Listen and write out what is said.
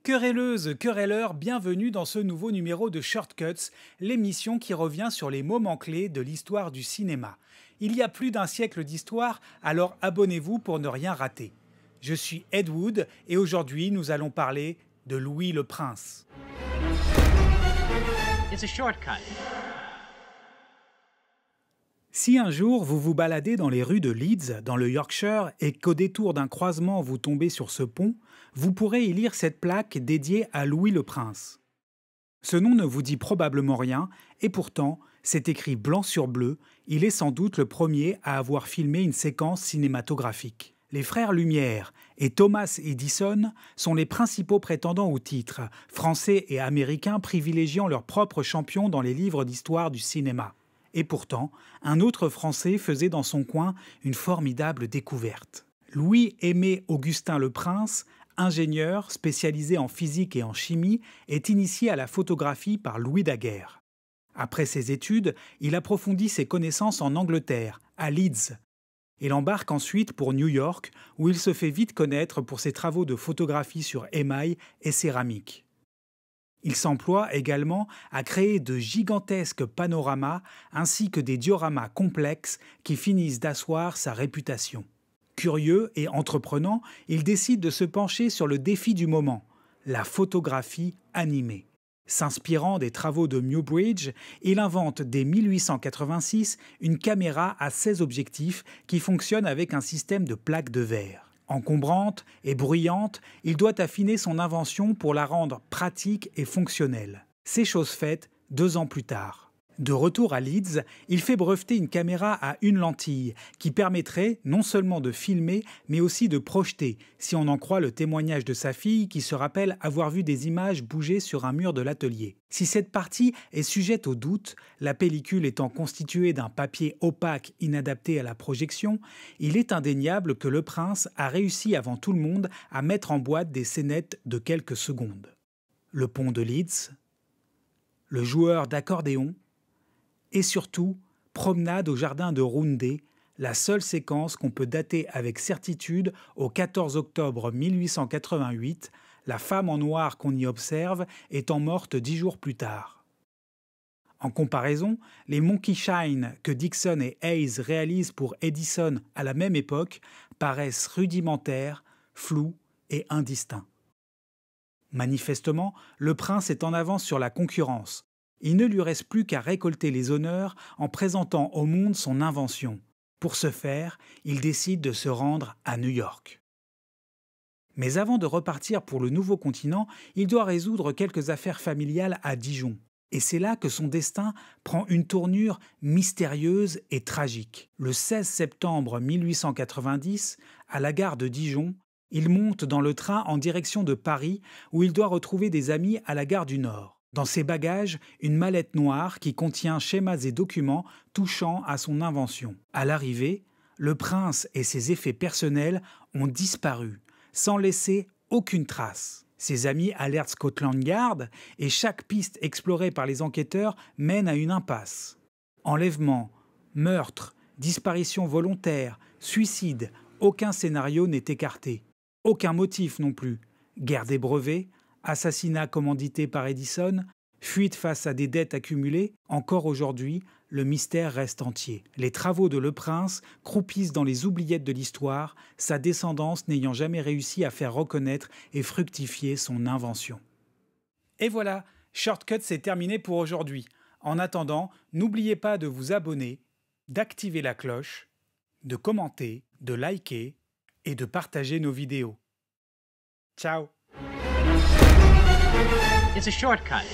Querelleuses, querelleurs, bienvenue dans ce nouveau numéro de Shortcuts, l'émission qui revient sur les moments clés de l'histoire du cinéma. Il y a plus d'un siècle d'histoire, alors abonnez-vous pour ne rien rater. Je suis Ed Wood et aujourd'hui nous allons parler de Louis le Prince. It's a shortcut. Si un jour vous vous baladez dans les rues de Leeds, dans le Yorkshire, et qu'au détour d'un croisement vous tombez sur ce pont, vous pourrez y lire cette plaque dédiée à Louis le Prince. Ce nom ne vous dit probablement rien, et pourtant, c'est écrit blanc sur bleu, il est sans doute le premier à avoir filmé une séquence cinématographique. Les frères Lumière et Thomas Edison sont les principaux prétendants au titre, français et américains privilégiant leurs propres champions dans les livres d'histoire du cinéma. Et pourtant, un autre Français faisait dans son coin une formidable découverte. Louis-Aimé Augustin le Prince, ingénieur spécialisé en physique et en chimie, est initié à la photographie par Louis Daguerre. Après ses études, il approfondit ses connaissances en Angleterre, à Leeds. Il embarque ensuite pour New York, où il se fait vite connaître pour ses travaux de photographie sur émail et céramique. Il s'emploie également à créer de gigantesques panoramas ainsi que des dioramas complexes qui finissent d'asseoir sa réputation. Curieux et entreprenant, il décide de se pencher sur le défi du moment, la photographie animée. S'inspirant des travaux de Muybridge, il invente dès 1886 une caméra à 16 objectifs qui fonctionne avec un système de plaques de verre. Encombrante et bruyante, il doit affiner son invention pour la rendre pratique et fonctionnelle. C'est chose faite 2 ans plus tard. De retour à Leeds, il fait breveter une caméra à une lentille qui permettrait non seulement de filmer, mais aussi de projeter, si on en croit le témoignage de sa fille qui se rappelle avoir vu des images bouger sur un mur de l'atelier. Si cette partie est sujette au doute, la pellicule étant constituée d'un papier opaque inadapté à la projection, il est indéniable que le prince a réussi avant tout le monde à mettre en boîte des scénettes de quelques secondes. Le pont de Leeds, le joueur d'accordéon, et surtout, promenade au jardin de Roundé, la seule séquence qu'on peut dater avec certitude au 14 octobre 1888, la femme en noir qu'on y observe étant morte 10 jours plus tard. En comparaison, les Monkey Shine que Dixon et Hayes réalisent pour Edison à la même époque paraissent rudimentaires, flous et indistincts. Manifestement, le prince est en avance sur la concurrence. Il ne lui reste plus qu'à récolter les honneurs en présentant au monde son invention. Pour ce faire, il décide de se rendre à New York. Mais avant de repartir pour le nouveau continent, il doit résoudre quelques affaires familiales à Dijon. Et c'est là que son destin prend une tournure mystérieuse et tragique. Le 16 septembre 1890, à la gare de Dijon, il monte dans le train en direction de Paris où il doit retrouver des amis à la gare du Nord. Dans ses bagages, une mallette noire qui contient schémas et documents touchant à son invention. À l'arrivée, le prince et ses effets personnels ont disparu, sans laisser aucune trace. Ses amis alertent Scotland Yard et chaque piste explorée par les enquêteurs mène à une impasse. Enlèvement, meurtre, disparition volontaire, suicide, aucun scénario n'est écarté. Aucun motif non plus. Guerre des brevets, assassinat commandité par Edison, fuite face à des dettes accumulées, encore aujourd'hui, le mystère reste entier. Les travaux de Le Prince croupissent dans les oubliettes de l'histoire, sa descendance n'ayant jamais réussi à faire reconnaître et fructifier son invention. Et voilà, Shortcut, c'est terminé pour aujourd'hui. En attendant, n'oubliez pas de vous abonner, d'activer la cloche, de commenter, de liker et de partager nos vidéos. Ciao! It's a shortcut.